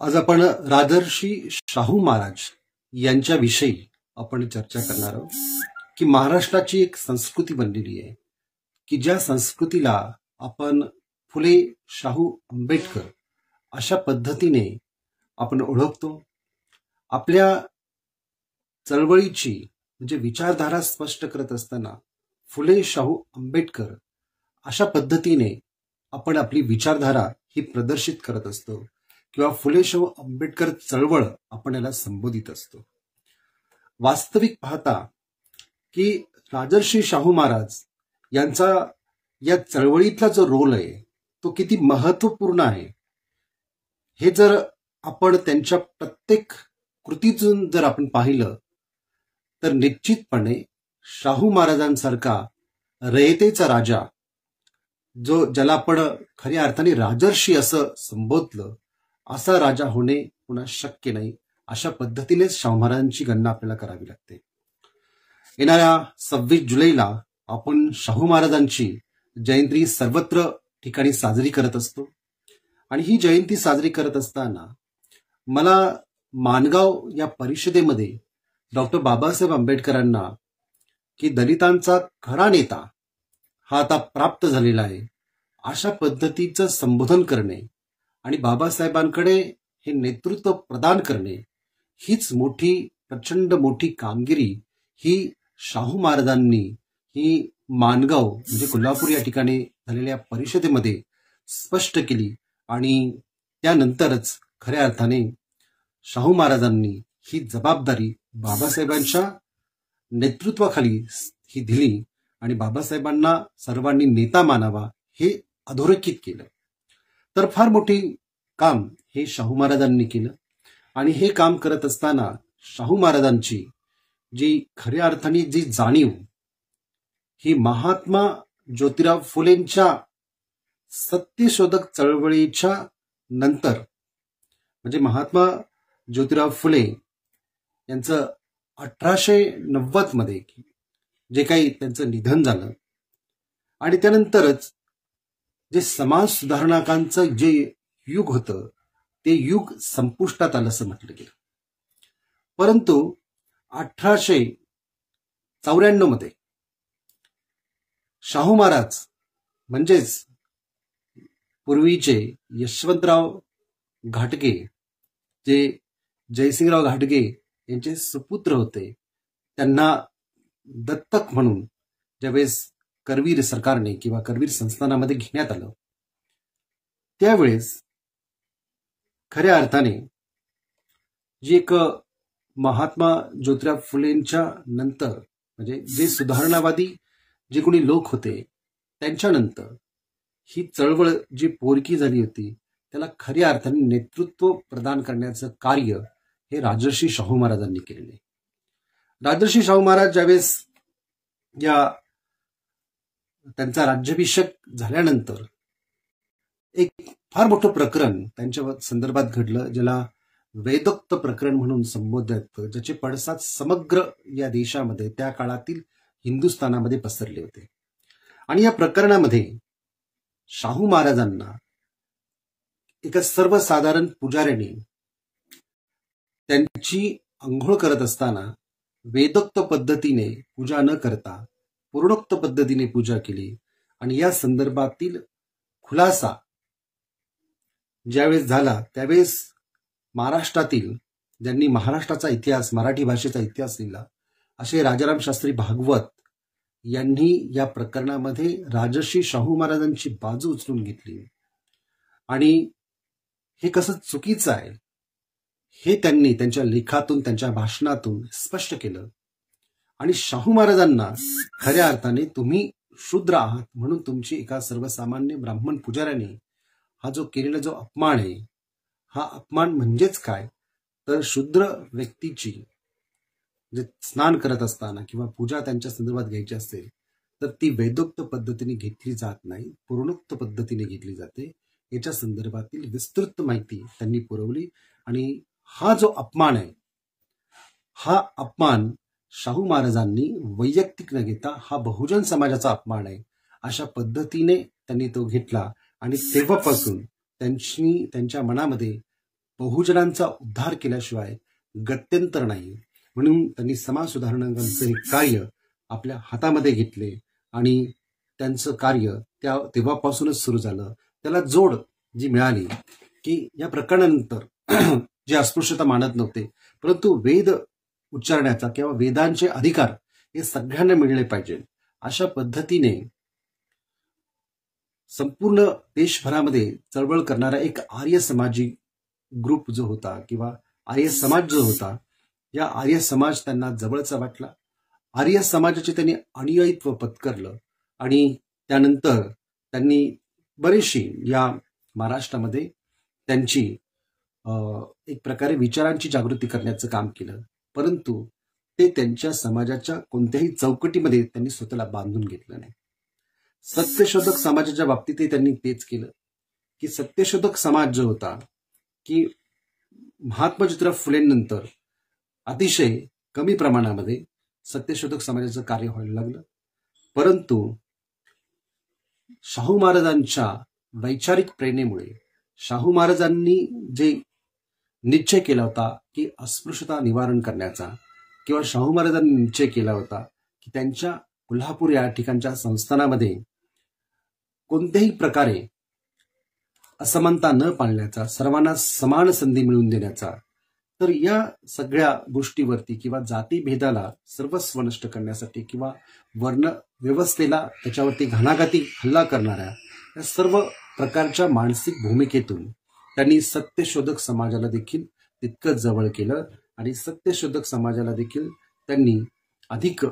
आज आपण राजर्षी शाहू महाराज यांच्याविषयी आपण चर्चा करणार आहोत की महाराष्ट्राची एक संस्कृती बनलेली आहे की ज्या संस्कृतीला आपण फुले शाहू आंबेडकर अशा पद्धतीने आपण ओळखतो। आपल्या चळवळीची म्हणजे विचारधारा स्पष्ट करत असताना फुले शाहू आंबेडकर अशा पद्धतीने आपण आपली विचारधारा ही प्रदर्शित करत असतो किंवा फुले शाहू आंबेडकर चळवळ आपण याला संबोधित असतो। वास्तविक पाहता की राजर्षी शाहू महाराज यांचा या चळवळीतला जो रोल आहे तो किती महत्वपूर्ण आहे हे जर आपण त्यांच्या प्रत्येक कृतीतून जर आपण पाहिलं तर निश्चितपणे शाहू महाराजांसारखा रयतेचा राजा ज्याला आपण खऱ्या अर्थाने राजर्षी असं संबोधलं असा राजा होणे पुन्हा शक्य नाही। अशा पद्धतीनेच शाहू महाराजांची गणना आपल्याला करावी लागते। येणाऱ्या 26 जुलैला आपण शाहू महाराजांची जयंती सर्वत्र ठिकाणी साजरी करत असतो आणि ही जयंती साजरी करत असताना मला माणगाव या परिषदेमध्ये डॉक्टर बाबासाहेब आंबेडकरांना की दलितांचा खरा नेता हा आता प्राप्त झालेला आहे अशा पद्धतीचं संबोधन करणे आणि बाबासाहेबांकडे हे नेतृत्व प्रदान करणे हीच मोठी प्रचंड मोठी कामगिरी ही शाहू महाराजांनी ही माणगाव म्हणजे कोल्हापूर या ठिकाणी झालेल्या परिषदेमध्ये स्पष्ट केली आणि त्यानंतरच खऱ्या अर्थाने शाहू महाराजांनी ही जबाबदारी बाबासाहेबांच्या नेतृत्वाखाली ही दिली आणि बाबासाहेबांना सर्वांनी नेता मानावा हे अधोरेखित केलं। तर फार मोठी काम हे शाहू महाराजांनी केलं आणि हे काम करत असताना शाहू महाराजांची जी खऱ्या अर्थाने जी जाणीव ही महात्मा ज्योतिराव फुलेंच्या सत्यशोधक चळवळीच्या नंतर म्हणजे महात्मा ज्योतिराव फुले यांचं 1890 मध्ये जे काही त्यांचं निधन झालं आणि त्यानंतरच जे समाज सुधारणाकांचं जे युग होतं ते युग संपुष्टात आलं असं म्हटलं गेलं। परंतु 1894 मध्ये शाहू महाराज म्हणजेच पूर्वीचे यशवंतराव घाटगे जे जयसिंगराव घाटगे यांचे सुपुत्र होते त्यांना दत्तक म्हणून ज्यावेळेस करवीर सरकारने किंवा करवीर संस्थानामध्ये घेण्यात आलं त्यावेळेस खऱ्या अर्थाने जी एक महात्मा ज्योतिराव फुलेंच्या नंतर म्हणजे जे सुधारणावादी जे कोणी लोक होते त्यांच्यानंतर ही चळवळ जी पोरकी झाली होती त्याला खऱ्या अर्थाने नेतृत्व प्रदान करण्याचं कार्य हे राजर्षी शाहू महाराजांनी केलेले। राजर्षी शाहू महाराज ज्यावेळेस या त्यांचा राज्याभिषेक झाल्यानंतर एक फार मोठं प्रकरण त्यांच्या संदर्भात घडलं ज्याला वेदोक्त प्रकरण म्हणून संबोधलं जातं, ज्याचे पडसाद समग्र या देशामध्ये त्या काळातील हिंदुस्थानामध्ये पसरले होते। आणि या प्रकरणामध्ये शाहू महाराजांना एका सर्वसाधारण पुजाऱ्याने त्यांची अंघोळ करत असताना वेदोक्त पद्धतीने पूजा न करता पूर्णोक्त पद्धतीने पूजा केली आणि या संदर्भातील खुलासा ज्यावेळेस झाला त्यावेळेस महाराष्ट्रातील ज्यांनी महाराष्ट्राचा इतिहास मराठी भाषेचा इतिहास लिहिला असे राजाराम शास्त्री भागवत यांनी या प्रकरणामध्ये राजर्षी शाहू महाराजांची बाजू उचलून घेतली आणि हे कसं चुकीचं आहे हे त्यांनी त्यांच्या लेखातून त्यांच्या भाषणातून स्पष्ट केलं आणि शाहू महाराजांना खऱ्या अर्थाने तुम्ही शूद्र आहात म्हणून तुमची एका सर्वसामान्य ब्राह्मण पुजाऱ्याने हा जो केलेला जो अपमान आहे हा अपमान म्हणजेच काय तर शूद्र व्यक्तीची जे स्नान करत असताना किंवा पूजा त्यांच्या संदर्भात घ्यायची असेल तर ती वेदोक्त पद्धतीने घेतली जात नाही पूर्णोक्त पद्धतीने घेतली जाते याच्या संदर्भातील विस्तृत माहिती त्यांनी पुरवली आणि हा जो अपमान आहे हा अपमान शाहू महाराजांनी वैयक्तिक न घेता हा बहुजन समाजाचा अपमान आहे अशा पद्धतीने त्यांनी तो घेतला आणि तेव्हापासून त्यांच्या मनामध्ये बहुजनांचा उद्धार केल्याशिवाय गत्यंतर नाही, म्हणून त्यांनी समाज सुधारणांचं हे कार्य आपल्या हातामध्ये घेतले आणि त्यांचं कार्य तेव्हापासूनच सुरू झालं. त्याला जोड जी मिळाली की या प्रकरणानंतर जे अस्पृश्यता मानत नव्हते, परंतु वेद उच्चारण्याचा किंवा वेदांचे अधिकार हे सगळ्यांना मिळले पाहिजे, अशा पद्धतीने संपूर्ण देशभरामध्ये चळवळ करणारा एक आर्य समाजी ग्रुप जो होता किंवा आर्य समाज जो होता, या आर्य समाज त्यांना जवळचा वाटला. आर्य समाजाचे त्यांनी अनुयायित्व पत्करलं आणि त्यानंतर त्यांनी बरीचशी या महाराष्ट्रामध्ये त्यांची एक प्रकारे विचारांची जागृती करण्याचं काम केलं. परंतु ते त्यांच्या समाजाच्या कोणत्याही चौकटीमध्ये त्यांनी स्वतःला बांधून घेतलं नाही. सत्यशोधक समाजाच्या बाबतीतही त्यांनी तेच केलं की सत्यशोधक समाज जो होता की महात्मा ज्योतिराव फुलेंनंतर अतिशय कमी प्रमाणामध्ये सत्यशोधक समाजाचं कार्य व्हायला लागलं. परंतु शाहू महाराजांच्या वैचारिक प्रेरणेमुळे शाहू महाराजांनी जे निश्चय केला होता की अस्पृश्यता निवारण करण्याचा, किंवा शाहू महाराजांनी निश्चय केला होता की त्यांच्या कोल्हापूर या ठिकाणच्या संस्थानामध्ये कोणत्याही प्रकारे असमानता न पाळण्याचा, सर्वांना समान संधी मिळवून देण्याचा, तर या सगळ्या गोष्टीवरती किंवा जातीभेदाला सर्वस्व नष्ट करण्यासाठी किंवा वर्ण व्यवस्थेला त्याच्यावरती घणाघाती हल्ला करणाऱ्या या सर्व प्रकारच्या मानसिक भूमिकेतून त्यांनी सत्यशोधक समाजाला देखील तितकंच जवळ केलं आणि सत्यशोधक समाजाला देखील त्यांनी अधिक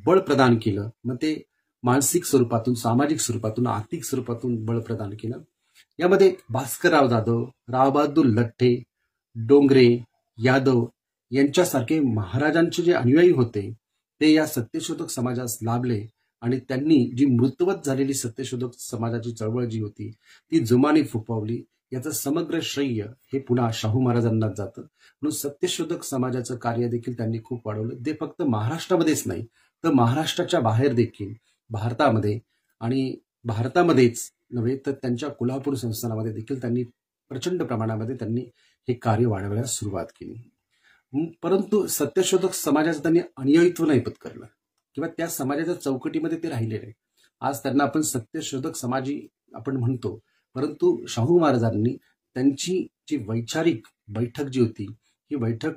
बळ प्रदान केलं. मग ते मानसिक स्वरूपातून, सामाजिक स्वरूपातून, आर्थिक स्वरूपातून बळ प्रदान केलं. यामध्ये भास्करराव जाधव, रावबहादूर लठ्ठे, डोंगरे, यादव यांच्यासारखे महाराजांचे जे अनुयायी होते ते या सत्यशोधक समाजास लाभले आणि त्यांनी जी मृतवत झालेली सत्यशोधक समाजाची चळवळ जी होती ती जोमाने फुफवली. याचं समग्र श्रेय हे पुन्हा शाहू महाराजांनाच जातं. म्हणून सत्यशोधक समाजाचं कार्य देखील त्यांनी खूप वाढवलं. ते फक्त महाराष्ट्रामध्येच नाही तर महाराष्ट्राच्या बाहेर देखील, भारतामध्ये आणि भारतामध्येच नव्हे तर त्यांच्या कोल्हापूर संस्थानामध्ये देखील त्यांनी प्रचंड प्रमाणामध्ये त्यांनी हे कार्य वाढवण्यास सुरुवात केली. परंतु सत्यशोधक समाजाचं त्यांनी अनुयायित्व नाही पत्करलं किंवा त्या समाजाच्या चौकटीमध्ये ते राहिले नाही. आज त्यांना आपण सत्यशोधक समाजी आपण म्हणतो, परंतु शाहू महाराजांनी त्यांची जी वैचारिक बैठक जी होती ही बैठक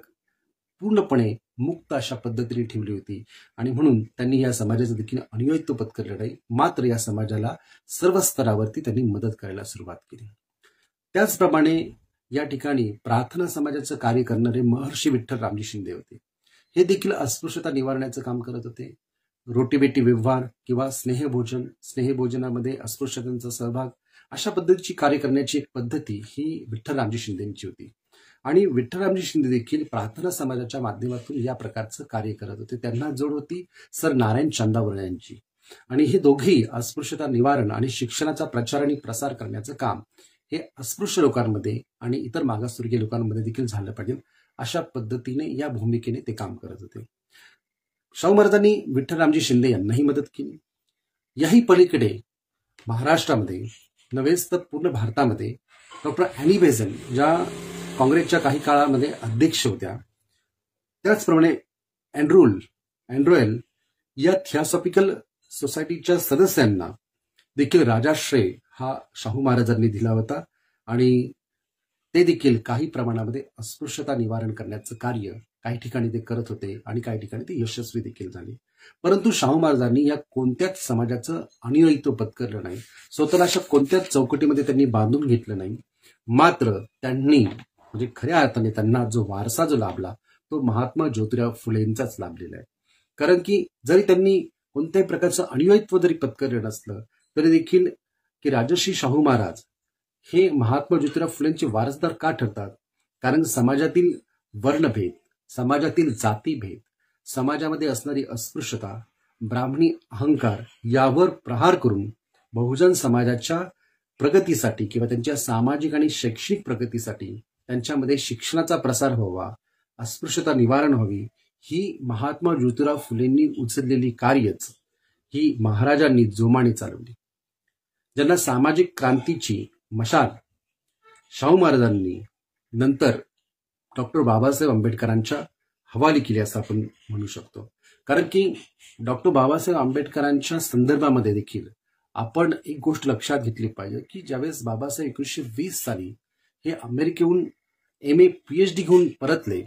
पूर्णपणे मुक्त अशा पद्धतीने ठेवली होती आणि म्हणून त्यांनी या समाजाचं देखील अनुयायित्व पत्करलं नाही, मात्र या समाजाला सर्व स्तरावरती त्यांनी मदत करायला सुरुवात केली. त्याचप्रमाणे या ठिकाणी प्रार्थना समाजाचं कार्य करणारे महर्षी विठ्ठल रामजी शिंदे होते. हे देखील अस्पृश्यता निवारण्याचं काम करत होते. रोटीबेटी व्यवहार किंवा स्नेहभोजनामध्ये अस्पृश्यतांचा सहभाग अशा पद्धतीची कार्य करण्याची एक पद्धती ही विठ्ठलरामजी शिंदेची होती आणि विठ्ठलरामजी शिंदे देखील प्रार्थना समाजाच्या माध्यमातून या प्रकारचं कार्य करत होते. त्यांना जोड होती सर नारायण चांदावरकर यांची आणि हे दोघेही अस्पृश्यता निवारण आणि शिक्षणाचा प्रचार आणि प्रसार करण्याचं काम हे अस्पृश्य लोकांमध्ये आणि इतर मागासवर्गीय लोकांमध्ये देखील झालं पाहिजे अशा पद्धतीने या भूमिकेने ते काम करत होते. शाहू महाराजांनी विठ्ठलरामजी शिंदे यांनाही मदत केली. याही पलीकडे महाराष्ट्रामध्ये नव्हेच तर पूर्ण भारतामध्ये डॉक्टर ॲनी बेझंट ज्या काँग्रेसच्या काही काळामध्ये अध्यक्ष होत्या, त्याचप्रमाणे अँड्रोएल या थिओसॉफिकल सोसायटीच्या सदस्यांना देखील राजाश्रय हा शाहू महाराजांनी दिला होता आणि ते देखील काही प्रमाणामध्ये अस्पृश्यता निवारण करण्याचं कार्य काही ठिकाणी ते करत होते आणि काही ठिकाणी ते यशस्वी देखील झाले. परंतु शाहू महाराजांनी या कोणत्याच समाजाचं अनुयायित्व पत्करलं नाही, स्वतःला अशा कोणत्याच चौकटीमध्ये त्यांनी बांधून घेतलं नाही. मात्र त्यांनी म्हणजे खऱ्या अर्थाने त्यांना जो वारसा जो लाभला तो महात्मा ज्योतिराव फुलेंचाच लाभलेला आहे. कारण की जरी त्यांनी कोणत्याही प्रकारचं अनुयायित्व जरी पत्करलं नसलं तरी देखील की राजर्षी शाहू महाराज हे महात्मा ज्योतिराव फुलेंचे वारसदार का ठरतात? कारण समाजातील वर्णभेद, समाजातील जातीभेद, समाजामध्ये असणारी अस्पृश्यता, ब्राह्मणी अहंकार यावर प्रहार करून बहुजन समाजाच्या प्रगतीसाठी किंवा त्यांच्या सामाजिक आणि शैक्षणिक प्रगतीसाठी त्यांच्यामध्ये शिक्षणाचा प्रसार व्हावा, अस्पृश्यता निवारण व्हावी, ही महात्मा ज्योतिराव फुलेंनी उचललेली कार्यच ही महाराजांनी जोमाने चालवली. ज्यांना सामाजिक क्रांतीची मशाल शाहू महाराजांनी नंतर डॉक्टर बाबासाहेब आंबेडकरांच्या हवाली केली असं आपण म्हणू शकतो. कारण की डॉक्टर बाबासाहेब आंबेडकरांच्या संदर्भामध्ये देखील आपण एक गोष्ट लक्षात घेतली पाहिजे की ज्यावेळेस बाबासाहेब 1920 साली हे अमेरिकेहून MA PhD घेऊन परतले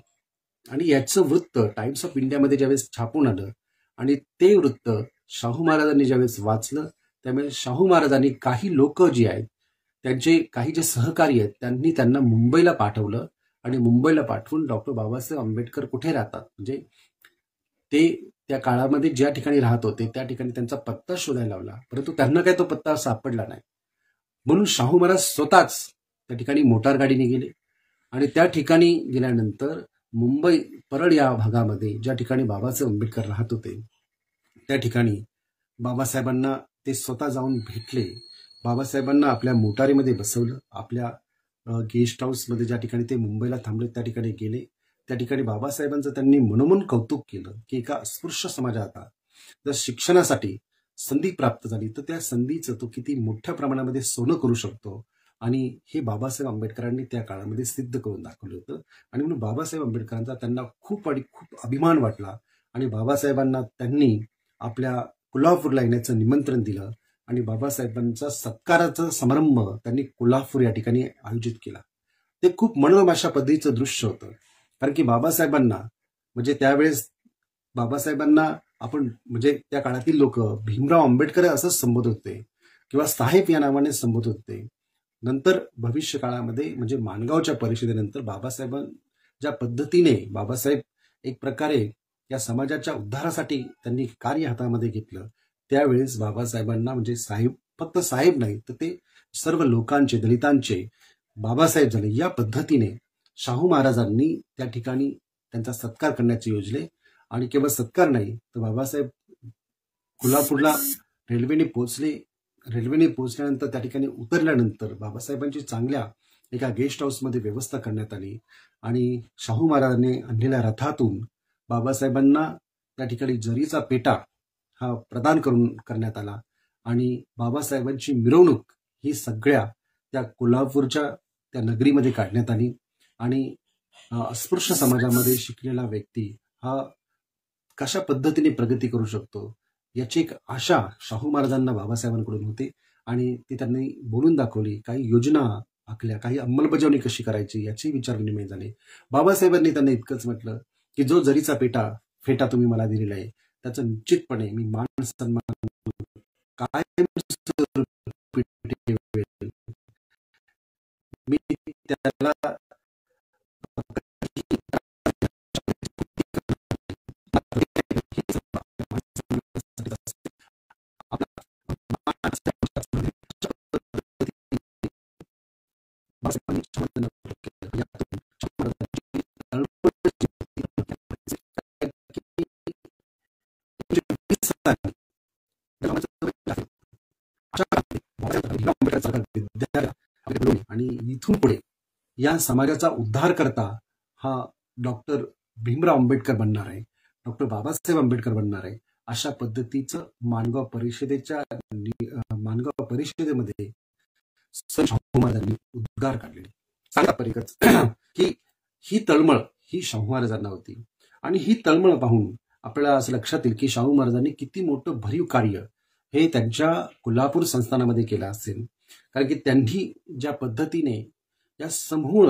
आणि याचं वृत्त टाइम्स ऑफ इंडियामध्ये ज्यावेळेस छापून आलं आणि ते वृत्त शाहू महाराजांनी ज्यावेळेस वाचलं, त्यामुळे शाहू महाराजांनी काही लोक जी आहेत त्यांचे काही जे सहकारी आहेत त्यांनी त्यांना मुंबईला पाठवलं आणि मुंबईला पाठवून डॉक्टर बाबासाहेब आंबेडकर कुठे राहतात म्हणजे ते त्या काळामध्ये ज्या ठिकाणी राहत होते त्या ठिकाणी त्यांचा पत्ता शोधायला लावला, परंतु त्यांना काय तो पत्ता सापडला नाही. म्हणून शाहू महाराज स्वतःच त्या ठिकाणी मोटार गाडीने गेले आणि त्या ठिकाणी गेल्यानंतर मुंबई परळ या भागामध्ये ज्या ठिकाणी बाबासाहेब आंबेडकर राहत होते त्या ठिकाणी बाबासाहेबांना ते स्वतः जाऊन भेटले. बाबासाहेबांना आपल्या मोटारीमध्ये बसवलं, आपल्या गेस्ट हाऊसमध्ये ज्या ठिकाणी ते मुंबईला थांबले त्या ठिकाणी गेले. त्या ठिकाणी बाबासाहेबांचं त्यांनी मनोमन कौतुक केलं की एका अस्पृश्य समाजाला जर शिक्षणासाठी संधी प्राप्त झाली तर त्या संधीचं तो किती मोठ्या प्रमाणामध्ये सोनं करू शकतो आणि हे बाबासाहेब आंबेडकरांनी त्या काळामध्ये सिद्ध करून दाखवलं होतं. आणि म्हणून बाबासाहेब आंबेडकरांचा त्यांना खूप अभिमान वाटला आणि बाबासाहेबांना त्यांनी आपल्या कोल्हापूरला येण्याचं निमंत्रण दिलं आणि बाबासाहेबांचा सत्काराचा समारंभ त्यांनी कोल्हापूर या ठिकाणी आयोजित केला. ते खूप मनोरम अशा पद्धतीचं दृश्य होतं. कारण की बाबासाहेबांना म्हणजे त्यावेळेस बाबासाहेबांना आपण म्हणजे त्या काळातील लोक भीमराव आंबेडकर असंच संबोधत होते किंवा साहेब या नावाने संबोधत होते. नंतर भविष्य काळामध्ये म्हणजे माणगावच्या परिषदेनंतर बाबासाहेब ज्या पद्धतीने बाबासाहेब एक प्रकारे या समाजाच्या उद्धारासाठी त्यांनी कार्य हातामध्ये घेतलं त्यावेळेस बाबासाहेबांना म्हणजे साहेब फक्त साहेब नाही तर ते सर्व लोकांचे दलितांचे बाबासाहेब झाले. या पद्धतीने शाहू महाराजांनी त्या ठिकाणी त्यांचा सत्कार करण्याचे योजले आणि केवळ सत्कार नाही तर बाबासाहेब कोल्हापूरला रेल्वेने पोहोचले. रेल्वेने पोहोचल्यानंतर त्या ठिकाणी उतरल्यानंतर बाबासाहेबांची चांगल्या एका गेस्ट हाऊसमध्ये व्यवस्था करण्यात आली आणि शाहू महाराजांनी आणलेल्या रथातून बाबासाहेबांना त्या ठिकाणी जरीचा पेटा हा प्रदान करण्यात आला आणि बाबासाहेबांची मिरवणूक ही सगळ्या त्या कोल्हापूरच्या त्या नगरीमध्ये काढण्यात आली आणि अस्पृश्य समाजामध्ये शिकलेला व्यक्ती हा कशा पद्धतीने प्रगती करू शकतो याची एक आशा शाहू महाराजांना बाबासाहेबांकडून होती आणि ती त्यांनी बोलून दाखवली. काही योजना आखल्या, काही अंमलबजावणी कशी करायची याची विचार विनिमय झाले. बाबासाहेबांनी त्यांना इतकंच म्हटलं की जो जरीचा फेटा तुम्ही मला दिलेला आहे त्याचं निश्चितपणे मी मान सन्मान कायम मी त्याला आणि इथून पुढे या समाजाचा उद्धार करता हा डॉक्टर भीमराव आंबेडकर बनणार आहे, डॉक्टर बाबासाहेब आंबेडकर बनणार आहे. अशा पद्धतीचं माणगाव परिषदेमध्ये शाहू महाराजांनी उद्गार काढलेले. सांगा परिकच की ही तळमळ ही शाहू महाराजांना होती आणि ही तळमळ पाहून आपल्याला असं लक्षात येईल की शाहू महाराजांनी किती मोठं भरीव कार्य हे त्यांच्या कोल्हापूर संस्थानामध्ये केलं असेल. कारण की त्यांनी ज्या पद्धतीने या समूळ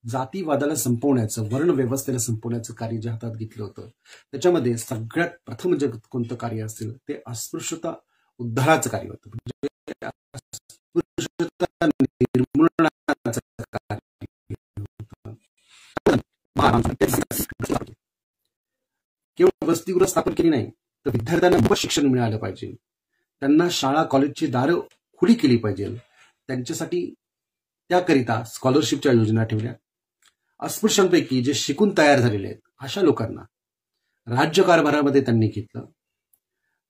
जातीवादाला संपवण्याचं, वर्ण व्यवस्थेला संपवण्याचं कार्य जे हातात घेतलं होतं त्याच्यामध्ये सगळ्यात प्रथम जे कोणतं कार्य असेल ते अस्पृश्यता उद्धाराचं कार्य होतं. म्हणजे अस्पृश्यता निर्मूलनाचं कार्य होतं. केवळ वसतिगृह स्थापन केली नाही तर विद्यार्थ्यांना मोफत शिक्षण मिळालं पाहिजे, त्यांना शाळा कॉलेजची दारं खुली केली पाहिजे, त्यांच्यासाठी त्याकरिता स्कॉलरशिपच्या योजना ठेवल्या. अस्पृश्यांपैकी जे शिकून तयार झालेले आहेत अशा लोकांना राज्यकारभारामध्ये त्यांनी घेतलं.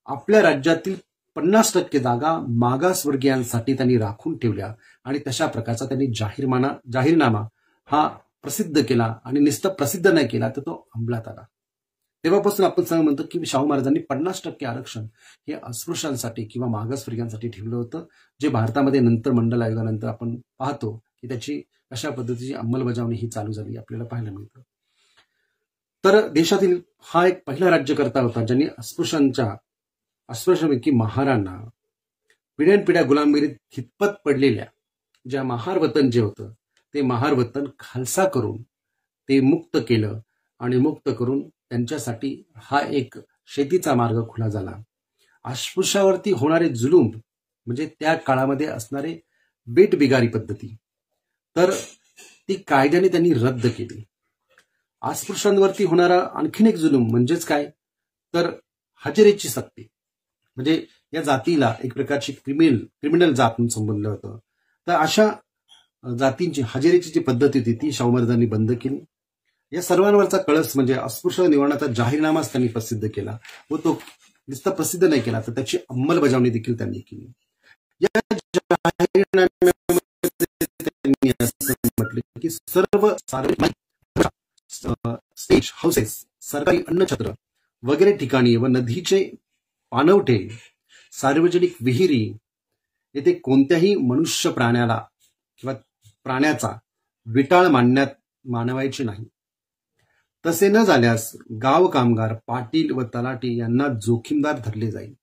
आपल्या राज्यातील 50% जागा मागासवर्गीयांसाठी त्यांनी राखून ठेवल्या आणि तशा प्रकारचा त्यांनी जाहीरनामा हा प्रसिद्ध केला आणि नुसतं प्रसिद्ध नाही केला तर तो अंमलात आला. तेव्हापासून आपण सांग म्हणतो की शाहू महाराजांनी 50% आरक्षण हे अस्पृश्यांसाठी किंवा मागासवर्गीयांसाठी ठेवलं होतं, जे भारतामध्ये नंतर मंडल आयोगानंतर आपण पाहतो की त्याची अशा पद्धतीची अंमलबजावणी ही चालू झाली आपल्याला पाहायला मिळतं. तर देशातील हा एक पहिला राज्यकर्ता होता ज्यांनी अस्पृश्यांपैकी महारांना पिढ्यानपिढ्या गुलामगिरीत खितपत पडलेल्या ज्या महार वतन जे होतं ते महार वतन खालसा करून ते मुक्त केलं आणि मुक्त करून त्यांच्यासाठी हा एक शेतीचा मार्ग खुला झाला. अस्पृश्यावरती होणारे जुलूम म्हणजे त्या काळामध्ये असणारे बेटबिगारी पद्धती तर ती कायद्याने त्यांनी रद्द केली. अस्पृश्यांवरती होणारा आणखीन एक जुलूम म्हणजेच काय तर हजेरीची सक्ती, म्हणजे या जातीला एक प्रकारची क्रिमिनल जात म्हणून संबोधलं होतं. तर अशा जातींची हजेरीची जी पद्धत होती ती शाहू महाराजांनी बंद केली. या सर्वांवरचा कळस म्हणजे अस्पृश्य निवारणाचा जाहीरनामाच त्यांनी प्रसिद्ध केला व तो नुसता प्रसिद्ध नाही केला तर त्याची अंमलबजावणी देखील त्यांनी केली. या जाहीरनाम्यामध्ये त्यांनी असं म्हटलं की सर्व सार्वजनिक स्टेज हाऊसेस, सरकारी अन्नछत्र वगैरे ठिकाणी व नदीचे पाणवठे, सार्वजनिक विहिरी येथे कोणत्याही मनुष्य प्राण्याला किंवा प्राण्याचा विटाळ मानवायचे नाही. तसे न झाल्यास गाव कामगार, पाटील व तलाठी यांना जोखीमदार धरले जाईल.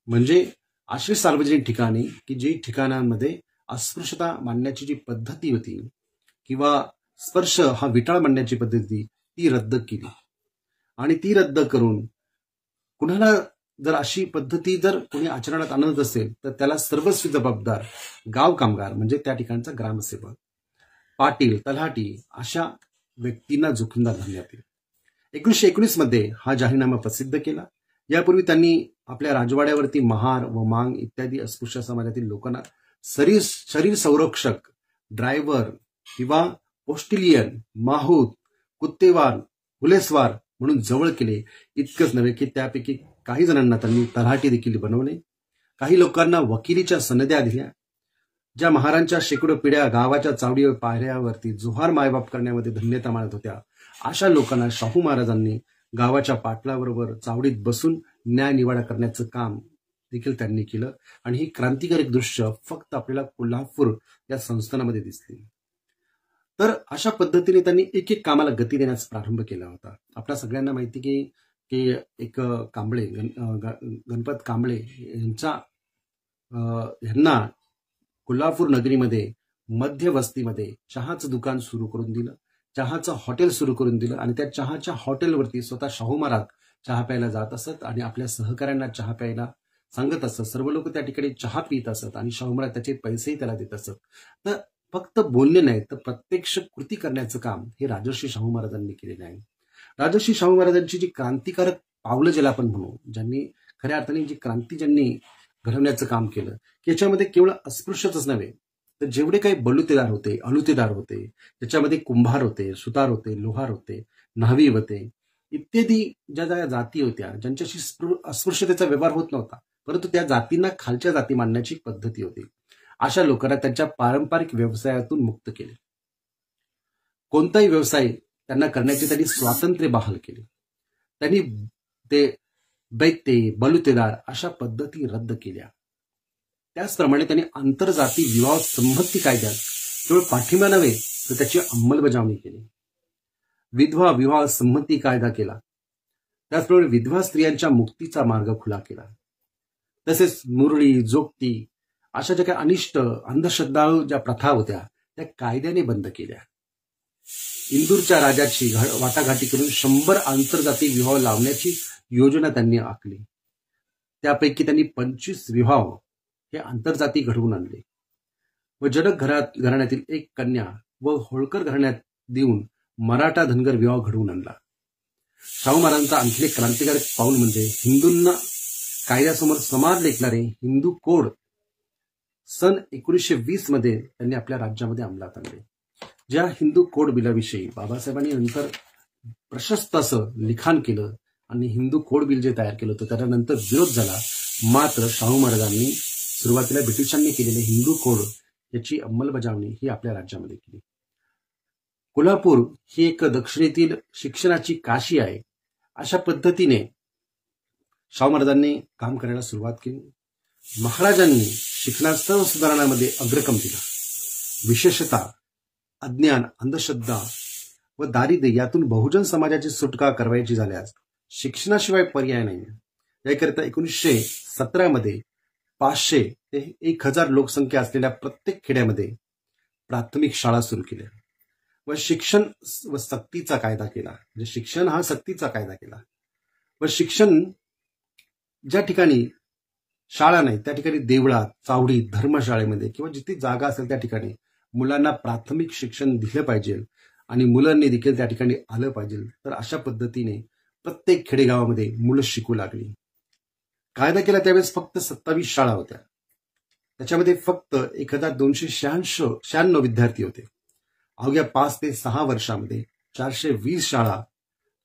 म्हणजे अशी सार्वजनिक ठिकाणी की जी ठिकाणांमध्ये अस्पृश्यता मांडण्याची जी पद्धती होती किंवा स्पर्श हा विटाळ मांडण्याची पद्धती ती रद्द केली. आणि ती रद्द करून कुणाला जर अशी पद्धती जर कोणी आचरणात आणत असेल तर त्याला सर्वस्वी जबाबदार गाव कामगार म्हणजे त्या ठिकाणचा ग्रामसेवक, पाटील, तलाठी अशा व्यक्तींना जोखीमदार धरण्यात येईल. 1919 मध्ये हा जाहीरनामा प्रसिद्ध केला. यापूर्वी त्यांनी आपल्या राजवाड्यावरती महार व मांग इत्यादी अस्पृश्य समाजातील लोकांना शरीर संरक्षक, ड्रायव्हर किंवा पोस्टिलियन, माहूत, कुत्तेवार, पुलेसवार म्हणून जवळ केले. इतकंच नव्हे की त्यापैकी काही जणांना त्यांनी तलाठी देखील बनवले. काही लोकांना वकिलीच्या सनद्या दिल्या. ज्या महारांच्या शेकडो पिढ्या गावाच्या चावडी व पायऱ्यावरती जोहार मायबाप करण्यामध्ये धन्यता मानत होत्या अशा लोकांना शाहू महाराजांनी गावाच्या पाटलाबरोबर चावडीत बसून न्याय निवाडा करण्याचं काम देखील त्यांनी केलं. आणि ही क्रांतिकारी दृश्य फक्त आपल्याला कोल्हापूर या संस्थानामध्ये दिसली. तर अशा पद्धतीने त्यांनी एक एक कामाला गती देण्यास प्रारंभ केला होता. आपल्या सगळ्यांना माहिती की एक कांबळे गणपत कांबळे यांना कोल्हापूर नगरीमध्ये मध्य वस्तीमध्ये चहाचं दुकान सुरू करून दिलं, चहाचं हॉटेल सुरू करून दिलं आणि त्या चहाच्या हॉटेलवरती स्वतः शाहू महाराज चहा प्यायला जात असत आणि आपल्या सहकाऱ्यांना चहा प्यायला सांगत असत. सर्व लोक त्या ठिकाणी चहा पित असत आणि शाहू महाराज त्याचे पैसेही त्याला देत असत. तर फक्त बोलणे नाही तर प्रत्यक्ष कृती करण्याचं काम हे राजर्षी शाहू महाराजांनी केलेलं आहे. राजर्षी शाहू महाराजांची जी क्रांतिकारक पावलं ज्याला आपण म्हणू, ज्यांनी खऱ्या अर्थाने जी क्रांती ज्यांनी घडवण्याचं काम केलं की याच्यामध्ये केवळ अस्पृश्यच नव्हे तर जेवढे काही बलुतेदार होते, अलुतेदार होते, त्याच्यामध्ये कुंभार होते, सुतार होते, लोहार होते, न्हावी होते इत्यादी ज्या जाती होत्या ज्यांच्याशी अस्पृश्यतेचा व्यवहार होत नव्हता परंतु त्या जातींना खालच्या जाती मानण्याची पद्धती होती. अशा लोकांना त्यांच्या पारंपरिक व्यवसायातून मुक्त केले. कोणताही व्यवसाय त्यांना करण्याचे त्यांनी स्वातंत्र्य बहाल केले. त्यांनी ते दैत्य, बलुतेदार अशा पद्धती रद्द केल्या. त्याचप्रमाणे त्यांनी आंतरजाती विवाह संमती कायद्यात केवळ पाठिंबा नव्हे तर त्याची अंमलबजावणी केली. विधवा विवाह संमती कायदा केला. त्याचप्रमाणे विधवा स्त्रियांच्या मुक्तीचा मार्ग खुला केला. तसेच मुरळी, जोगती अशा ज्या काही अनिष्ट अंधश्रद्धाळू ज्या प्रथा होत्या त्या कायद्याने बंद केल्या. इंदूरच्या राजाची वाटाघाटी करून 100 आंतरजाती विवाह लावण्याची योजना त्यांनी आखली. त्यापैकी त्यांनी 25 विवाह हे आंतरजाती घडवून आणले व जडक घराण्यातील एक कन्या व होळकर घराण्यात देऊन मराठा धनगर विवाह घडवून आणला. शाहू महाराजांचा आणखी एक क्रांतिकारक पाऊल म्हणजे हिंदूंना कायद्यासमोर समान लेखणारे हिंदू कोड सन 1920 मध्ये त्यांनी आपल्या राज्यामध्ये अंमलात आणले. ज्या हिंदू कोड बिलाविषयी बाबासाहेबांनी नंतर प्रशस्त असं लिखाण केलं आणि हिंदू कोड बिल जे तयार केलं होतं त्याच्यानंतर विरोध झाला. मात्र शाहू महाराजांनी सुरुवातीला ब्रिटिशांनी केलेले हिंदू कोड याची अंमलबजावणी ही आपल्या राज्यामध्ये केली. कोल्हापूर ही एक दक्षिणेतील शिक्षणाची काशी आहे. अशा पद्धतीने शाहू महाराजांनी काम करायला सुरुवात केली. महाराजांनी शिक्षणात सर्व सुधारणांमध्ये अग्रक्रम दिला. विशेषतः अज्ञान, अंधश्रद्धा व दारिद्र्य यातून बहुजन समाजाची सुटका करायची झाल्यास शिक्षणाशिवाय पर्याय नाही. याकरिता 1917 मध्ये 500 ते 1000 लोकसंख्या असलेल्या प्रत्येक खेड्यामध्ये प्राथमिक शाळा सुरू केल्या व शिक्षण व सक्तीचा कायदा केला. म्हणजे शिक्षण हा सक्तीचा कायदा केला व शिक्षण ज्या ठिकाणी शाळा नाही त्या ठिकाणी देवळात, चावडीत, धर्मशाळेमध्ये किंवा जिथे जागा असेल त्या ठिकाणी मुलांना प्राथमिक शिक्षण दिलं पाहिजे आणि मुलांनी देखील त्या ठिकाणी आलं पाहिजे. तर अशा पद्धतीने प्रत्येक खेडेगावामध्ये मुलं शिकू लागली. कायदा केला त्यावेळेस फक्त 27 शाळा होत्या. त्याच्यामध्ये फक्त 1296 विद्यार्थी होते. अवघ्या 5 ते 6 वर्षामध्ये 420 शाळा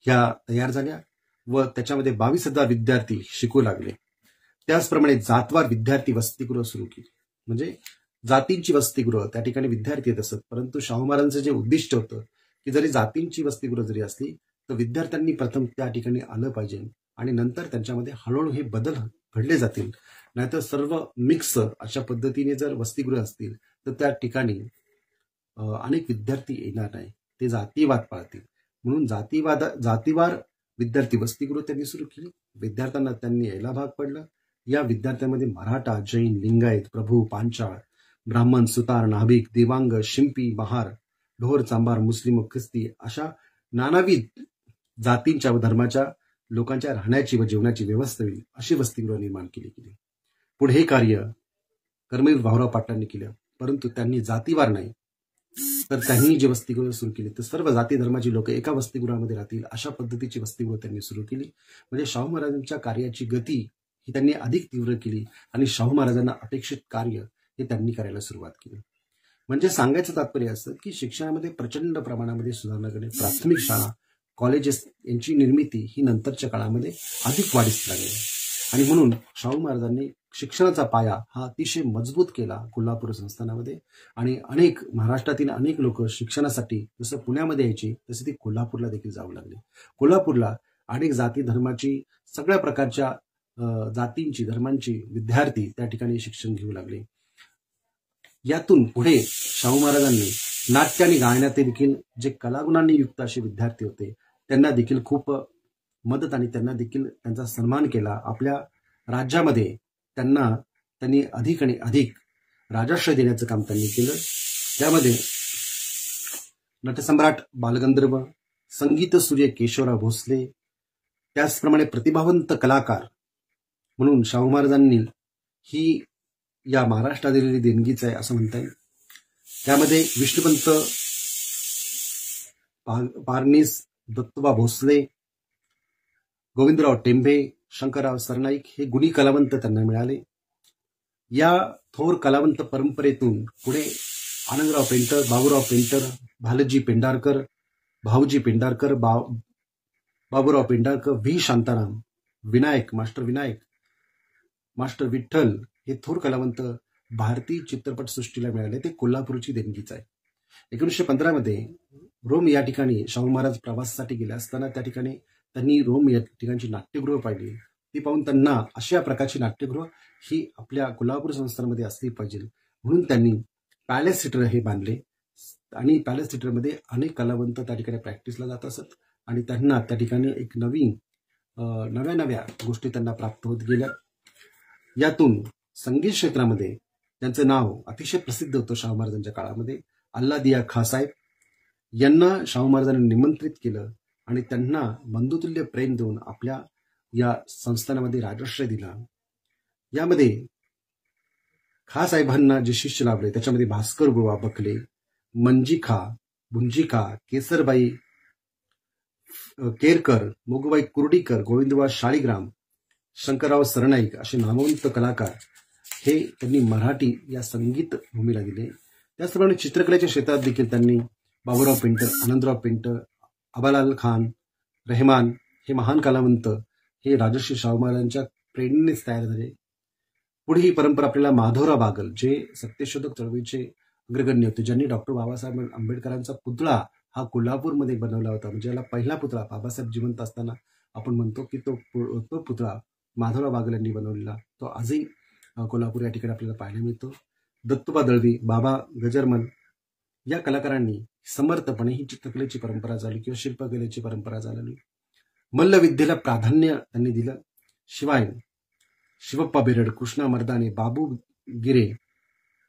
ह्या तयार झाल्या व त्याच्यामध्ये 22,000 विद्यार्थी शिकू लागले. त्याचप्रमाणे जातवार विद्यार्थी वसतिगृह सुरू केली. म्हणजे जातींची वसतिगृह त्या ठिकाणी विद्यार्थी येत असत, परंतु शाहू महाराजांचं जे उद्दिष्ट होतं की जरी जातींची वसतिगृह जरी असली तर विद्यार्थ्यांनी प्रथम त्या ठिकाणी आलं पाहिजे आणि नंतर त्यांच्यामध्ये हळूहळू हे बदल घडले जातील. नाहीतर सर्व मिक्स अशा पद्धतीने जर वसतिगृह असतील तर त्या ठिकाणी अनेक विद्यार्थी येणार नाही, ते जातीवाद पाळतील. म्हणून जातीवार विद्यार्थी वसतिगृह त्यांनी सुरू केली. विद्यार्थ्यांना त्यांनी यायला भाग पडलं. या विद्यार्थ्यांमध्ये मराठा, जैन, लिंगायत, प्रभू, पांचाळ, ब्राह्मण, सुतार, नाभिक, देवांग, शिंपी, महार, ढोर, चांभार, मुस्लिम व ख्रिस्ती अशा नानाविध जातींच्या व धर्माच्या लोकांच्या राहण्याची व जेवणाची व्यवस्था होईल अशी वसतिगृह निर्माण केली. पुढे हे कार्य कर्मवीर भाऊराव पाटलांनी केलं, परंतु त्यांनी जातीवार नाही तर त्यांनी जे वसतिगृह सुरू केली तर सर्व जाती धर्माची लोक एका वसतिगृहामध्ये राहतील अशा पद्धतीची वसतिगृह त्यांनी सुरू केली. म्हणजे शाहू महाराजांच्या कार्याची गती ही त्यांनी अधिक तीव्र केली आणि शाहू महाराजांना अपेक्षित कार्य हे त्यांनी करायला सुरुवात केली. म्हणजे सांगायचं तात्पर्य असं की शिक्षणामध्ये प्रचंड प्रमाणामध्ये सुधारणा करणे, प्राथमिक शाळा, कॉलेजेस यांची निर्मिती ही नंतरच्या काळामध्ये अधिक वाढीस लागली आणि म्हणून शाहू महाराजांनी शिक्षणाचा पाया हा अतिशय मजबूत केला कोल्हापूर संस्थानामध्ये. आणि महाराष्ट्रातील अनेक लोक शिक्षणासाठी जसं पुण्यामध्ये यायचे तसे ते कोल्हापूरला देखील जाऊ लागले. कोल्हापूरला अनेक जाती धर्माची, सगळ्या प्रकारच्या जातींची, धर्मांची विद्यार्थी त्या ठिकाणी शिक्षण घेऊ लागले. यातून पुढे शाहू महाराजांनी नाट्य आणि गायनात देखील जे कलागुणांनी युक्त असे विद्यार्थी होते त्यांना देखील खूप मदत आणि त्यांना देखील त्यांचा सन्मान केला. आपल्या राज्यामध्ये त्यांनी अधिक आणि अधिक राजाश्रय देण्याचं काम त्यांनी केलं. त्यामध्ये नटसम्राट बालगंधर्व, संगीत सूर्य केशवराव भोसले, त्याचप्रमाणे प्रतिभावंत कलाकार म्हणून शाहू महाराजांनी ही या महाराष्ट्रात दिलेली देणगीच आहे असं म्हणता येईल. त्यामध्ये विष्णुपंत पारनीस, दत्तोबा भोसले, गोविंदराव टेंभे, शंकरराव सरनाईक हे गुणी कलावंत त्यांना मिळाले. या थोर कलावंत परंपरेतून पुढे आनंदराव पेंटर, बाबूराव पेंटर, भालजी पेंढारकर, भाऊजी Pendharkar, Baburao Pendharkar, V Shantaram, master Vinayak, master Vitthal हे थोर कलावंत भारतीय चित्रपटसृष्टीला मिळाले. ते कोल्हापूरची देणगीच आहे. 1915 मध्ये रोम या ठिकाणी शाहू महाराज प्रवासासाठी गेले असताना त्या ठिकाणी त्यांनी रोम या ठिकाणची नाट्यगृह पाहिली. ती पाहून त्यांना अशा प्रकारची नाट्यगृह ही आपल्या कोल्हापूर संस्थानामध्ये असली पाहिजे म्हणून त्यांनी पॅलेस थिएटर हे बांधले आणि पॅलेस थिएटरमध्ये अनेक कलावंत त्या ठिकाणी प्रॅक्टिसला जात असत आणि त्यांना त्या ठिकाणी एक नव्या गोष्टी त्यांना प्राप्त होत गेल्या. यातून संगीत क्षेत्रामध्ये त्यांचं नाव अतिशय प्रसिद्ध होतं. शाहू महाराजांच्या काळामध्ये अल्लादिया खासाहेब यांना शाहू महाराजांनी निमंत्रित केलं आणि त्यांना बंधुतुल्य प्रेम देऊन आपल्या या संस्थानामध्ये राजाश्रय दिला. यामध्ये खासाहेबांना जे शिष्य लाभले त्याच्यामध्ये भास्कर बुवा बकले, मंजिखा, बुंजिखा, केसरबाई केरकर, मोगूबाई कुर्डीकर, गोविंदबा शाळीग्राम, शंकरराव सरनाईक असे नामवंत कलाकार हे त्यांनी मराठी या संगीत भूमीला दिले. त्याचप्रमाणे चित्रकलेच्या क्षेत्रात देखील त्यांनी बाबूराव पेंटर, आनंदराव पेंटर, अबालाल खान, रहमान हे महान कलावंत हे राजर्षी शाहू महाराजांच्या प्रेरणेनेच तयार झाले. पुढे ही परंपरा आपल्याला माधवराव बागल जे सत्यशोधक चळवळीचे अग्रगण्य होते, ज्यांनी डॉक्टर बाबासाहेब आंबेडकरांचा पुतळा हा कोल्हापूरमध्ये बनवला होता. म्हणजे याला पहिला पुतळा बाबासाहेब जिवंत असताना आपण म्हणतो की तो पुतळा माधवराव बागल यांनी बनवलेला तो आजही कोल्हापूर या ठिकाणी आपल्याला पाहायला मिळतो. दत्तोबा दळवी, बाबा गजरमल या कलाकारांनी समर्थपणे ही चित्रकलेची परंपरा चालली किंवा शिल्पकलेची परंपरा चालवली. मल्लविद्येला प्राधान्य त्यांनी दिलं. शिवाय शिवप्पा बेरड, कृष्णा मर्दाने, बाबू गिरे,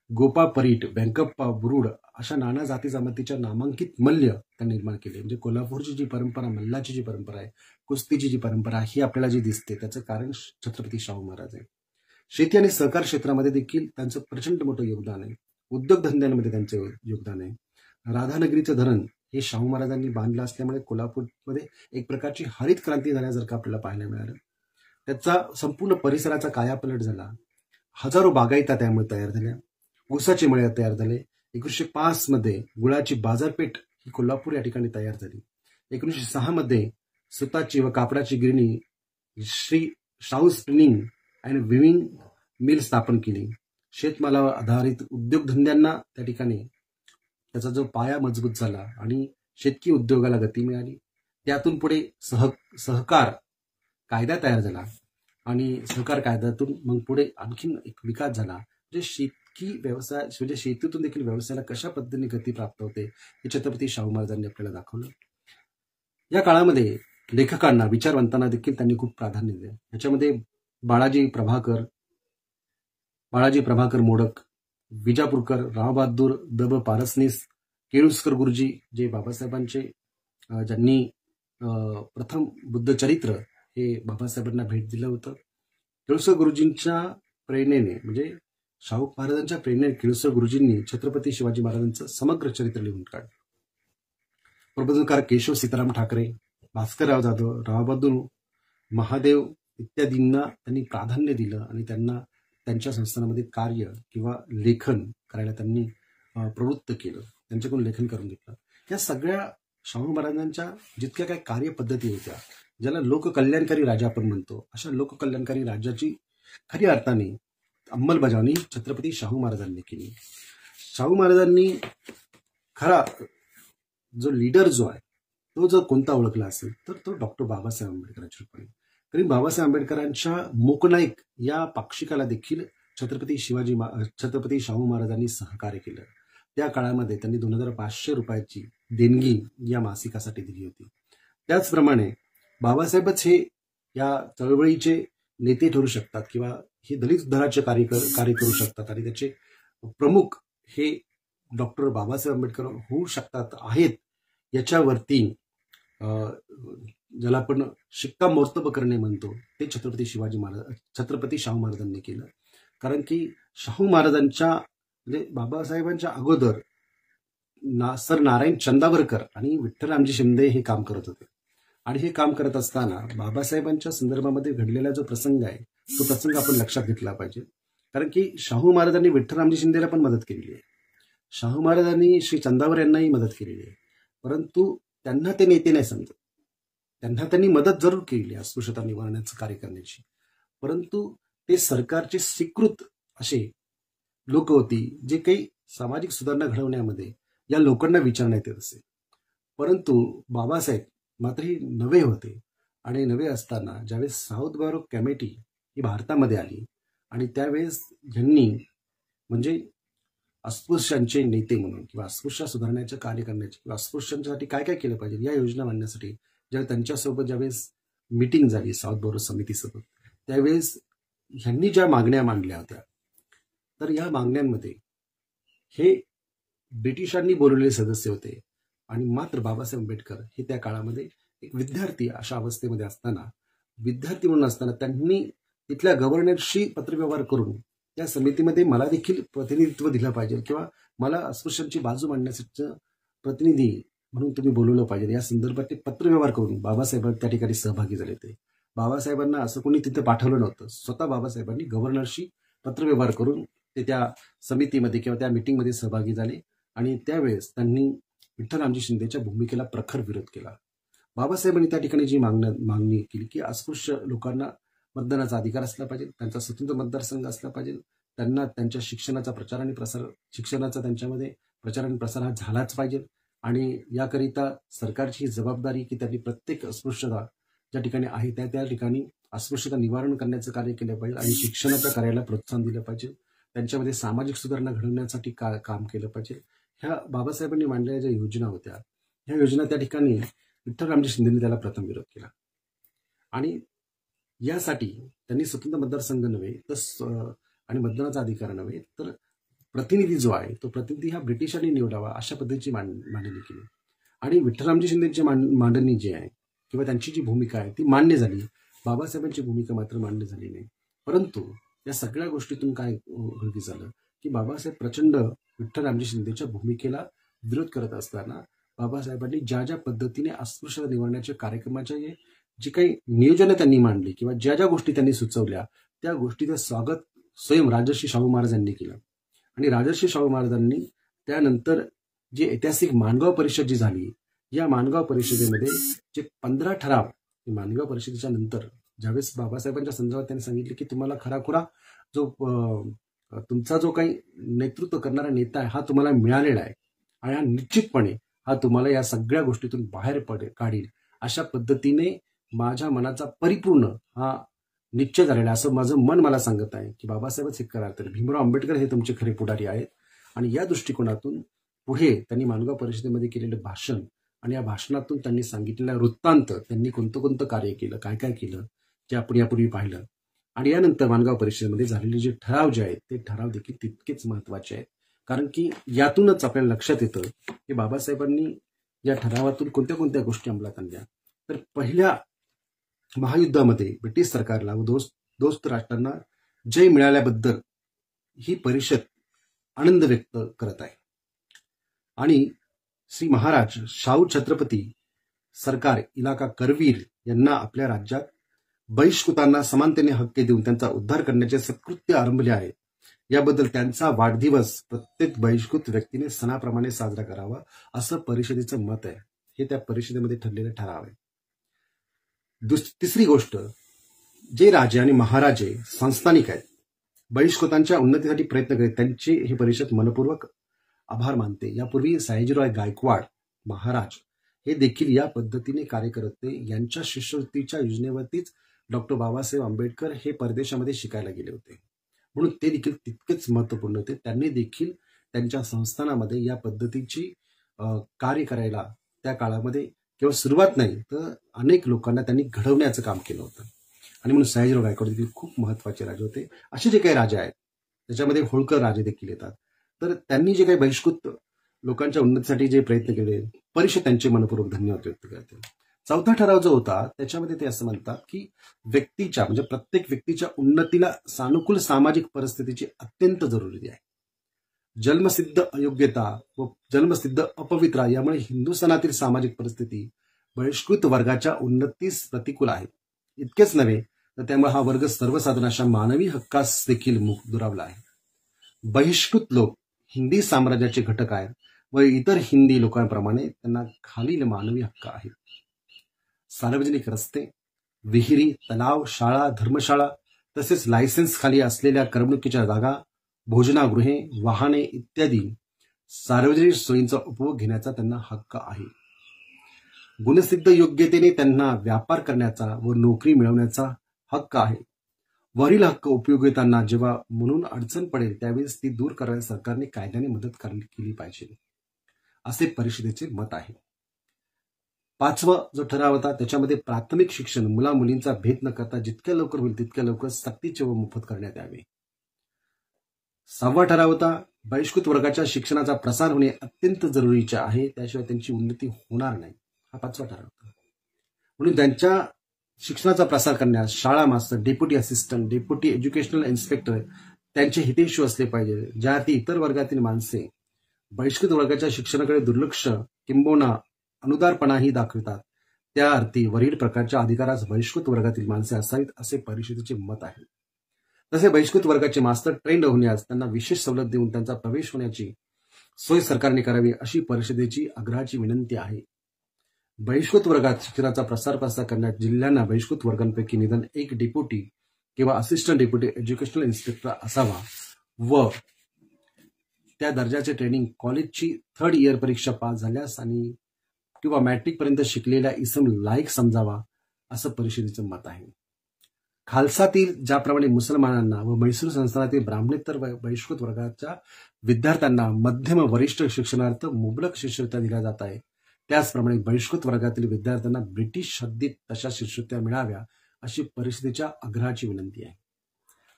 गोपा परीट, व्यंकप्पा बुरुड अशा नाना जाती जमातीच्या नामांकित मल्ल त्यांनी निर्माण केले. म्हणजे कोल्हापूरची जी परंपरा, मल्लाची जी परंपरा आहे, कुस्तीची जी परंपरा ही आपल्याला जी दिसते त्याचं कारण छत्रपती शाहू महाराज आहे. शेती आणि सहकार क्षेत्रामध्ये देखील त्यांचं प्रचंड मोठं योगदान आहे. उद्योगधंद्यांमध्ये त्यांचं योगदान आहे. राधानगरीचं धरण हे शाहू महाराजांनी बांधलं असल्यामुळे कोल्हापूरमध्ये एक प्रकारची हरित क्रांती झाल्यासारखं आपल्याला पाहायला मिळालं. त्याचा संपूर्ण परिसराचा कायापलट झाला. हजारो बागायता त्यामुळे तयार झाल्या. ऊसाचे मळे तयार झाले. 1905 मध्ये गुळाची बाजारपेठ ही कोल्हापूर या ठिकाणी तयार झाली. 1906 मध्ये सुताची व कापडाची गिरणी Shri Shahu spinning and viewing mill स्थापन केली. शेतमालावर आधारित उद्योगधंद्यांना त्या ठिकाणी त्याचा जो पाया मजबूत झाला आणि शेतकी उद्योगाला गती मिळाली. त्यातून पुढे सहकार कायदा तयार झाला आणि सहकार कायद्यातून मग पुढे आणखीन एक विकास झाला. म्हणजे शेतकी व्यवसाय, म्हणजे शेतीतून देखील व्यवसायाला कशा पद्धतीने गती प्राप्त होते हे छत्रपती शाहू महाराजांनी आपल्याला दाखवलं. या काळामध्ये लेखकांना, विचारवंतांना देखील त्यांनी खूप प्राधान्य दिले. याच्यामध्ये बाळाजी प्रभाकर मोडक, विजापूरकर, रावबहादूर दब पारसनीस, केळुस्कर गुरुजी, जे बाबासाहेबांचे ज्यांनी प्रथम बुद्धचरित्र हे बाबासाहेबांना भेट दिलं होतं. केळुस्कर गुरुजींच्या प्रेरणेने, म्हणजे शाहू महाराजांच्या प्रेरणेने केळुस्कर गुरुजींनी छत्रपती शिवाजी महाराजांचं समग्र चरित्र लिहून काढलं. प्रबोधनकार केशव सीताराम ठाकरे, भास्करराव जाधव, रावबहादूर महादेव इत्यादींना त्यांनी प्राधान्य दिलं आणि त्यांना त्यांच्या संस्थानामध्ये कार्य किंवा लेखन करायला त्यांनी प्रवृत्त केलं. त्यांच्याकडून लेखन करून घेतलं. या सगळ्या शाहू महाराजांच्या जितक्या काही कार्यपद्धती होत्या, ज्याला लोककल्याणकारी राजा आपण म्हणतो, अशा लोककल्याणकारी राज्याची खऱ्या अर्थाने अंमलबजावणी छत्रपती शाहू महाराजांनी केली. शाहू महाराजांनी खरा जो लीडर जो आहे तो जर कोणता ओळखला असेल तर तो डॉक्टर बाबासाहेब आंबेडकरांच्या रूपाने. कारण बाबासाहेब आंबेडकरांच्या मूकनाईक या पाक्षिकाला देखील छत्रपती शाहू महाराजांनी सहकार्य केलं. त्या काळामध्ये त्यांनी 2500 रुपयाची देणगी या मासिकासाठी दिली होती. त्याचप्रमाणे बाबासाहेबच हे या चळवळीचे नेते ठरू शकतात किंवा हे दलित उद्धाराचे कार्य करू शकतात आणि त्याचे प्रमुख हे डॉक्टर बाबासाहेब आंबेडकर होऊ शकतात आहेत, याच्यावरती ज्याला आपण शिक्कामोर्तब करणे म्हणतो ते छत्रपती शाहू महाराजांनी केलं. कारण की शाहू महाराजांच्या म्हणजे बाबासाहेबांच्या अगोदर सर नारायण चंदावरकर आणि विठ्ठलरामजी शिंदे हे काम करत होते. आणि हे काम करत असताना बाबासाहेबांच्या संदर्भामध्ये घडलेला जो प्रसंग आहे तो प्रसंग आपण लक्षात घेतला पाहिजे. कारण की शाहू महाराजांनी विठ्ठलरामजी शिंदेला पण मदत केलेली आहे. शाहू महाराजांनी श्री चंदावर यांनाही मदत केलेली आहे. परंतु त्यांना ते नेते नाही समजत. त्यांना त्यांनी मदत जरूर केली अस्पृश्यता निवारणाचं कार्य करण्याची, परंतु ते सरकारचे स्वीकृत असे लोक होती जे काही सामाजिक सुधारणा घडवण्यामध्ये या लोकांना विचारण्यात येत असे. परंतु बाबासाहेब मात्र ही नवे होते आणि नवे असताना ज्यावेळेस साऊथ बॉरो कमिटी ही भारतामध्ये आली आणि त्यावेळेस यांनी म्हणजे अस्पृश्यांचे नेते म्हणून किंवा अस्पृश्य सुधारण्याचे कार्य करण्याचे किंवा अस्पृश्यांसाठी काय काय केलं पाहिजे या योजना मांडण्यासाठी ज्यावेळेस त्यांच्यासोबत ज्यावेळेस मीटिंग झाली साऊथ बॉरो समितीसोबत, त्यावेळेस ह्यांनी ज्या मागण्या मांडल्या होत्या तर या मागण्यांमध्ये हे ब्रिटिशांनी बोलवलेले सदस्य होते आणि मात्र बाबासाहेब आंबेडकर हे त्या काळामध्ये एक विद्यार्थी अशा अवस्थेमध्ये असताना, विद्यार्थी म्हणून असताना त्यांनी तिथल्या गव्हर्नरशी पत्रव्यवहार करून त्या समितीमध्ये मला देखील प्रतिनिधित्व दिलं पाहिजे किंवा मला अस्पृश्यांची बाजू मांडण्यासाठी प्रतिनिधी म्हणून तुम्ही बोलवलं पाहिजे या संदर्भात ते पत्रव्यवहार करून बाबासाहेब त्या ठिकाणी सहभागी झाले होते. बाबासाहेबांना असं कोणी तिथे पाठवलं नव्हतं. स्वतः बाबासाहेबांनी गव्हर्नरशी पत्रव्यवहार करून ते त्या समितीमध्ये किंवा त्या मीटिंगमध्ये सहभागी झाले आणि त्यावेळेस त्यांनी विठ्ठलरामजी शिंदेच्या भूमिकेला प्रखर विरोध केला. बाबासाहेबांनी त्या ठिकाणी जी मागणी केली की अस्पृश्य लोकांना मतदानाचा अधिकार असला पाहिजे, त्यांचा स्वतंत्र मतदारसंघ असला पाहिजे, त्यांना त्यांच्या शिक्षणाचा त्यांच्यामध्ये प्रचार आणि प्रसार हा झालाच पाहिजे आणि याकरिता सरकारची जबाबदारी की त्यांनी प्रत्येक अस्पृश्यता ज्या ठिकाणी आहे त्या ठिकाणी अस्पृश्यता निवारण करण्याचं कार्य केलं पाहिजे आणि शिक्षणाच्या कार्याला प्रोत्साहन दिलं पाहिजे, त्यांच्यामध्ये सामाजिक सुधारणा घडवण्यासाठी काम केलं पाहिजे. ह्या बाबासाहेबांनी मांडलेल्या ज्या योजना होत्या, ह्या योजना त्या ठिकाणी विठ्ठलरामजी शिंदेंनी त्याला प्रथम विरोध केला. आणि यासाठी त्यांनी स्वतंत्र मतदारसंघ नव्हे तर आणि मतदानाचा अधिकार नव्हे तर प्रतिनिधी जो आहे तो प्रतिनिधी हा ब्रिटिशांनी निवडावा अशा पद्धतीची मांडणी केली. आणि विठ्ठलरामजी शिंदेची मांडणी जी आहे किंवा त्यांची जी भूमिका आहे ती मान्य झाली. बाबासाहेबांची भूमिका मात्र मान्य झाली नाही. परंतु या सगळ्या गोष्टीतून काय उघडकीस झालं की बाबासाहेब प्रचंड विठ्ठलरामजी शिंदेच्या भूमिकेला विरोध करत असताना बाबासाहेबांनी ज्या ज्या पद्धतीने अस्पृश्यता निवारण्याच्या कार्यक्रमाचे जी काही नियोजनं त्यांनी मांडली किंवा ज्या ज्या गोष्टी त्यांनी सुचवल्या त्या गोष्टीचं स्वागत स्वयं राजर्षी शाहू महाराजांनी केलं. आणि राजर्षी शाहू महाराजांनी त्यानंतर जी ऐतिहासिक माणगाव परिषद जी झाली, या माणगाव परिषदेमध्ये जे 15 ठराव, माणगाव परिषदेच्या नंतर ज्यावेळेस बाबासाहेबांच्या संदर्भात त्यांनी सांगितले की तुम्हाला खराखुरा जो तुमचा जो काही नेतृत्व करणारा नेता आहे हा तुम्हाला मिळालेला आहे आणि हा निश्चितपणे हा तुम्हाला या सगळ्या गोष्टीतून बाहेर काढील अशा पद्धतीने माझ्या मनाचा परिपूर्ण हा निश्चय झालेला आहे असं माझं मन मला सांगत आहे की बाबासाहेबच हे करार तर भीमराव आंबेडकर हे तुमचे खरे पुढारी आहेत. आणि या दृष्टिकोनातून पुढे त्यांनी माणगाव परिषदेमध्ये केलेलं भाषण आणि या भाषणातून त्यांनी सांगितलेला वृत्तांत, त्यांनी कोणतं कोणतं कार्य केलं, काय काय केलं जे आपण यापूर्वी पाहिलं. आणि यानंतर माणगाव परिषदेमध्ये झालेले जे ठराव जे आहेत ते ठराव देखील तितकेच महत्वाचे आहेत. कारण की यातूनच आपल्याला लक्षात येतं की बाबासाहेबांनी या ठरावातून कोणत्या कोणत्या गोष्टी अंमलात आणल्या. तर पहिल्या महायुद्धामध्ये ब्रिटिश सरकारला व दोस्त राष्ट्रांना जय मिळाल्याबद्दल ही परिषद आनंद व्यक्त करत आहे. आणि श्री महाराज शाहू छत्रपती सरकार इलाका करवीर यांना आपल्या राज्यात बहिष्कृतांना समानतेने हक्क देऊन त्यांचा उद्धार करण्याचे सत्कृत्य आरंभले आहे. याबद्दल त्यांचा वाढदिवस प्रत्येक बहिष्कृत व्यक्तीने सणाप्रमाणे साजरा करावा असं परिषदेचं मत आहे. हे त्या परिषदेमध्ये ठरलेले ठराव आहे. तिसरी गोष्ट, जे राजे आणि महाराजे संस्थानिक आहेत, बहिष्कृतांच्या उन्नतीसाठी प्रयत्न करीत त्यांची ही परिषद मनपूर्वक आभार मानते. यापूर्वी सयाजीराव गायकवाड महाराज हे देखील या पद्धतीने कार्य करत होते. यांच्या शिष्यवृत्तीच्या योजनेवरतीच डॉक्टर बाबासाहेब आंबेडकर हे परदेशामध्ये शिकायला गेले होते, म्हणून ते देखील तितकेच महत्वपूर्ण होते. त्यांनी देखील त्यांच्या संस्थानामध्ये या पद्धतीची कार्य करायला त्या काळामध्ये केवळ सुरुवात नाही तर अनेक लोकांना त्यांनी घडवण्याचं काम केलं होतं. आणि म्हणून सयाजीराव गायकवाड देखील खूप महत्वाचे राजे होते. असे जे काही राजे आहेत त्याच्यामध्ये होळकर राजे देखील येतात. तर त्यांनी जे काही बहिष्कृत लोकांच्या उन्नतीसाठी जे प्रयत्न केले, परिषद त्यांचे मनपूर्वक धन्यवाद व्यक्त करते. चौथा ठराव जो होता त्याच्यामध्ये ते असं म्हणतात की व्यक्तीच्या म्हणजे प्रत्येक व्यक्तीच्या उन्नतीला सानुकूल सामाजिक परिस्थितीची अत्यंत जरुरी आहे. जन्मसिद्ध अयोग्यता व जन्मसिद्ध अपवित्रा यामुळे हिंदुस्थानातील सामाजिक परिस्थिती बहिष्कृत वर्गाच्या उन्नतीस प्रतिकूल आहे. इतकेच नव्हे तर त्यामुळे हा वर्ग सर्वसाधारण अशा मानवी हक्कास देखील दुरावला आहे. बहिष्कृत लोक हिंदी साम्राज्याचे घटक आहेत व इतर हिंदी लोकांप्रमाणे त्यांना खालील मानवी हक्क आहेत. सार्वजनिक रस्ते, विहिरी, तलाव, शाळा, धर्मशाळा तसेच लायसन्स खाली असलेल्या करमणुकीच्या जागा, भोजनागृहे, वाहने इत्यादी सार्वजनिक सोयींचा उपभोग घेण्याचा त्यांना हक्क आहे. गुणसिद्ध योग्यतेने त्यांना व्यापार करण्याचा व नोकरी मिळवण्याचा हक्क आहे. वरील हक्क उपयोगी येताना जेव्हा म्हणून अडचण पडेल त्यावेळेस ती दूर करायला सरकारने कायद्याने मदत केली पाहिजे असे परिषदेचे मत आहे. पाचवा जो ठराव होता त्याच्यामध्ये प्राथमिक शिक्षण मुला मुलींचा भेद न करता जितक्या लवकर होईल तितक्या लवकर सक्तीचे व मोफत करण्यात यावे. सहावा ठराव होता बहिष्कृत वर्गाच्या शिक्षणाचा प्रसार होणे अत्यंत जरुरीचे आहे, त्याशिवाय त्यांची उन्नती होणार नाही. हा पाचवा ठराव होता. म्हणून त्यांच्या शिक्षणाचा प्रसार करण्यास शाळा मास्तर, deputy assistant, deputy educational inspector त्यांचे हितेशू असले पाहिजे. ज्या अर्थी इतर वर्गातील माणसे बहिष्कृत वर्गाच्या शिक्षणाकडे दुर्लक्ष किंबहुना अनुदारपणाही दाखवितात त्या अर्थी वरील प्रकारच्या अधिकारास बहिष्कृत वर्गातील माणसे असावीत असे परिषदेचे मत आहे. तसे बहिष्कृत वर्गाचे मास्तर ट्रेंड होण्यास त्यांना विशेष सवलत देऊन त्यांचा प्रवेश होण्याची सोय सरकारने करावी अशी परिषदेची आग्रहाची विनंती आहे. बहिष्कृत वर्गात शिक्षणाचा प्रसार करण्यास जिल्ह्यांना बहिष्कृत वर्गांपैकी निदान एक डेप्युटी किंवा असिस्टंट डेप्युटी एज्युकेशनल इन्स्पेक्टर असावा व त्या दर्जाचे ट्रेनिंग कॉलेजची 3rd इयर परीक्षा पास झाल्यास आणि किंवा मॅट्रिक पर्यंत शिकलेल्या इसम लायक समजावा असं परिषदेचं मत आहे. खालसातील ज्याप्रमाणे मुसलमानांना व म्हैसूर संस्थानातील ब्राह्मणेतर बहिष्कृत वर्गाच्या विद्यार्थ्यांना मध्यम वरिष्ठ शिक्षणार्थ मुबलक शिष्यवृत्त्या दिल्या जात आहे, त्याचप्रमाणे बहिष्कृत वर्गातील विद्यार्थ्यांना ब्रिटिश हद्दीत तशा शिष्यवृत्त्या मिळाव्या अशी परिस्थितीच्या आग्रहाची विनंती आहे.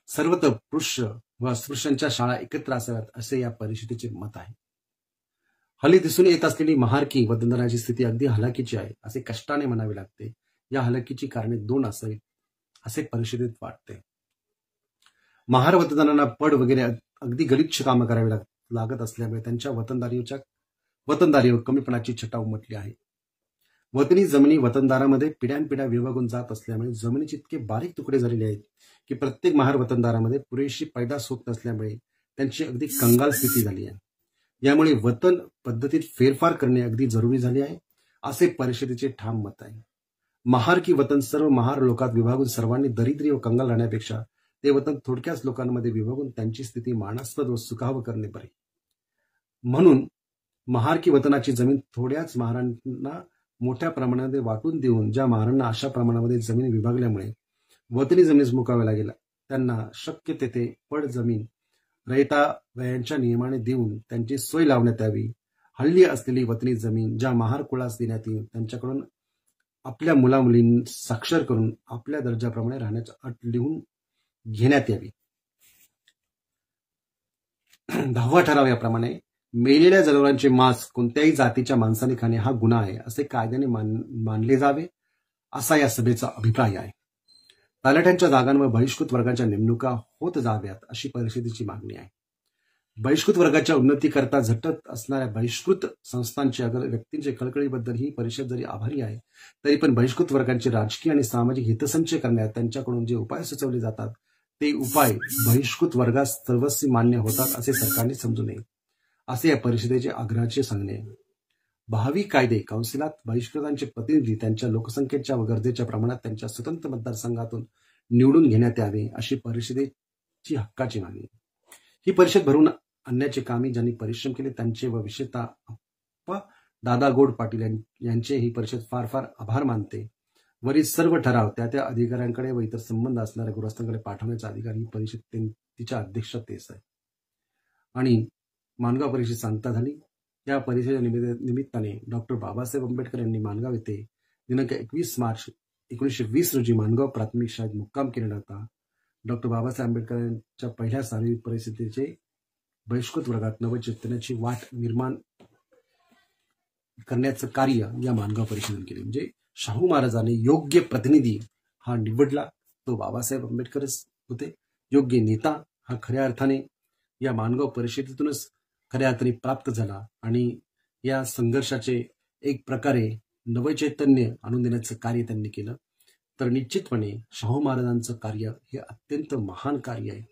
सर्वत्र पुरुष व अस्पृश्यांच्या शाळा एकत्र असाव्यात असे या परिषदेचे मत आहे. हल्ली दिसून येत असलेली महारकी वतनदाराची स्थिती अगदी हलाखीची आहे असे कष्टाने म्हणावे लागते. या हलाखीची कारणे 2 असावीत असे परिषदेत वाटते. महार वतनदारांना पड वगैरे अगदी गलिच्छ कामं करावी लागत असल्यामुळे त्यांच्या वतनदारी व कमीपणाची छटा उमटली आहे. वतनी जमिनी वतनदारामध्ये पिढ्यानपिढ्या विभागून जात असल्यामुळे जमिनीचे इतके बारीक तुकडे झालेले आहेत की प्रत्येक महार वतनदारामध्ये पुरेशी पैदास होत नसल्यामुळे त्यांची अगदी कंगाल स्थिती झाली आहे. यामुळे वतन पद्धतीत फेरफार करणे अगदी जरुरी झाले आहे असे परिषदेचे ठाम मत आहे. महार की वतन सर्व महार लोकात विभागून सर्वांनी दरिद्री व कंगाल राहण्यापेक्षा ते वतन थोडक्याच लोकांमध्ये विभागून त्यांची स्थिती मानास्पद व सुखावह करणे बरे. म्हणून महार की वतनाची जमीन थोड्याच महारांना मोठ्या प्रमाणामध्ये वाटून देऊन ज्या महारांना अशा प्रमाणामध्ये जमीन विभागल्यामुळे वतनी जमीन मुकाव्या लागेल त्यांना शक्य तेथे पड जमीन रयतावयांच्या नियमाने देऊन त्यांची सोय लावण्यात यावी. हल्ली असलेली वतनी जमीन ज्या महार कुळास देण्यात येईल त्यांच्याकडून आपल्या मुलामुलींनी साक्षर करून आपल्या दर्जाप्रमाणे राहण्याची अट लिहून घेण्यात यावी. 10वा ठराव याप्रमाणे मेलेल्या जनावरांचे मांस कोणत्याही जातीच्या माणसाने खाणे हा गुन्हा आहे असे कायद्याने मानले जावे असा या सभेचा अभिप्राय आहे. तलाठ्यांच्या जागांवर बहिष्कृत वर्गाच्या नेमणुका होत जाव्यात अशी परिषदेची मागणी आहे. बहिष्कृत वर्गाच्या उन्नतीकरता झटत असणाऱ्या बहिष्कृत संस्थांचे अगर व्यक्तींचे कळकळीबद्दल ही परिषद जरी आभारी आहे तरी पण बहिष्कृत वर्गांचे राजकीय आणि सामाजिक हितसंचय करण्यात त्यांच्याकडून जे उपाय सुचवले जातात ते उपाय बहिष्कृत वर्गास सर्वस्वी मान्य होतात असे सरकारने समजू नये असे या परिषदेचे आग्रहाचे सांगणे. भावी कायदे कौन्सिलात बहिष्कृतांचे प्रतिनिधी त्यांच्या लोकसंख्येच्या व गरजेच्या प्रमाणात त्यांच्या स्वतंत्र मतदारसंघातून निवडून घेण्यात यावे अशी परिषदेची हक्काची मागणी. ही परिषद भरून आणण्याचे कामी ज्यांनी परिश्रम केले त्यांचे व विशेषतः अप्पा दादा गोड पाटील यांचे ही परिषद फार फार आभार मानते. वरील सर्व ठराव त्या अधिकाऱ्यांकडे व इतर संबंध असणाऱ्या गृहस्थांकडे पाठवण्याचा अधिकार ही परिषद तिच्या अध्यक्षतेस आहे. आणि माणगाव परिषद सांगता झाली. या परिषदेच्या निमित्ताने डॉक्टर बाबासाहेब आंबेडकर यांनी माणगाव येथे दिनांक 21 मार्च 1920 रोजी माणगाव प्राथमिक शाळेत मुक्काम केलेला होता. डॉक्टर बाबासाहेब आंबेडकर यांच्या पहिल्या सार्वजनिक परिषदेचे बहिष्कृत वर्गात नवचैतन्याची वाट निर्माण करण्याचं कार्य या माणगाव परिषदेने केले. म्हणजे शाहू महाराजांनी योग्य प्रतिनिधी हा निवडला तो बाबासाहेब आंबेडकरच होते. योग्य नेता हा खऱ्या अर्थाने या माणगाव परिषदेतूनच खऱ्या अर्थाने प्राप्त झाला आणि या संघर्षाचे एक प्रकारे नवचैतन्य आणून देण्याचं कार्य त्यांनी केलं. तर निश्चितपणे शाहू महाराजांचं कार्य हे अत्यंत महान कार्य आहे.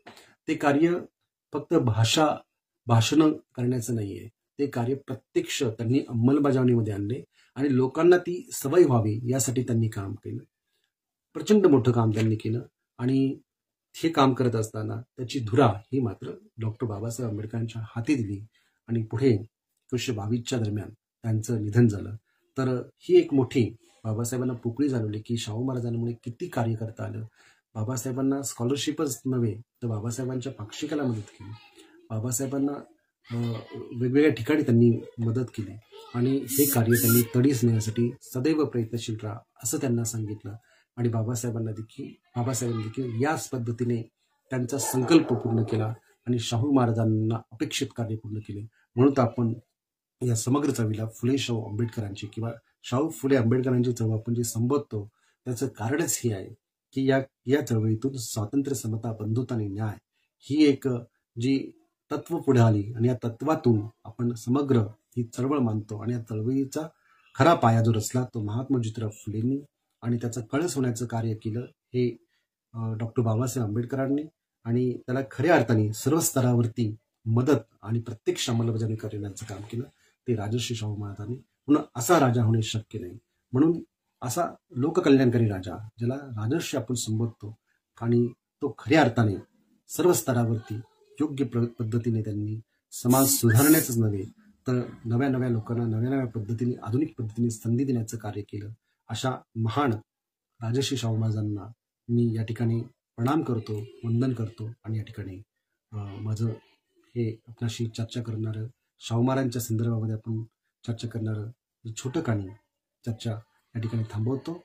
ते कार्य फक्त भाषण करण्याचं नाहीये, ते कार्य प्रत्यक्ष त्यांनी अंमलबजावणीमध्ये आणले आणि लोकांना ती सवय व्हावी यासाठी त्यांनी काम केलं. प्रचंड मोठं काम त्यांनी केलं आणि हे काम करत असताना त्याची धुरा ही मात्र डॉक्टर बाबासाहेब आंबेडकरांच्या हाती दिली आणि पुढे 1922च्या दरम्यान त्यांचं निधन झालं. तर ही एक मोठी बाबासाहेबांना पोकळी जाणवली की शाहू महाराजांमुळे किती कार्य करता आलं. बाबासाहेबांना स्कॉलरशिपच नव्हे तर बाबासाहेबांच्या पाक्षिकाला मदत केली. बाबासाहेबांना वेगवेगळ्या ठिकाणी त्यांनी मदत केली आणि हे कार्य त्यांनी तडीस नेण्यासाठी सदैव प्रयत्नशील राहा असं त्यांना सांगितलं. आणि बाबासाहेबांनी देखील याच पद्धतीने त्यांचा संकल्प पूर्ण केला आणि शाहू महाराजांना अपेक्षित कार्य पूर्ण केले. म्हणून आपण या समग्र चळवळीला फुले शाहू आंबेडकरांची किंवा शाहू फुले आंबेडकरांची चळवळ आपण जे संबोधतो त्याचं कारणच हे आहे की या चळवळीतून स्वातंत्र्य, समता, बंधुता आणि न्याय ही एक जी तत्व पुढे आली आणि या तत्वातून आपण समग्र ही चळवळ मानतो. आणि या चळवळीचा खरा पाया जो रचला तो महात्मा ज्योतिराव फुलेंनी आणि त्याचं कळस होण्याचं कार्य केलं हे डॉक्टर बाबासाहेब आंबेडकरांनी. आणि त्याला खऱ्या अर्थाने सर्व स्तरावरती मदत आणि प्रत्यक्ष अंमलबजावणी करण्याचं काम केलं ते राजर्षी शाहू महाराजांनी. म्हणून असा राजा होणे शक्य नाही. म्हणून असा लोककल्याणकारी राजा ज्याला राजर्षी आपण संबोधतो आणि तो खऱ्या अर्थाने सर्व स्तरावरती योग्य पद्धतीने त्यांनी समाज सुधारण्याचंच नव्हे तर नव्या नव्या लोकांना नव्या नव्या पद्धतीने आधुनिक पद्धतीने संधी देण्याचं कार्य केलं. अशा महान राजर्षी शाहू महाराजांना मी या ठिकाणी प्रणाम करतो, वंदन करतो आणि या ठिकाणी माझं हे आपल्याशी चर्चा करणारं शाहू महाराजांच्या संदर्भामध्ये आपण चर्चा करणारं छोटं कहाणी चर्चा या ठिकाणी थांबवतो.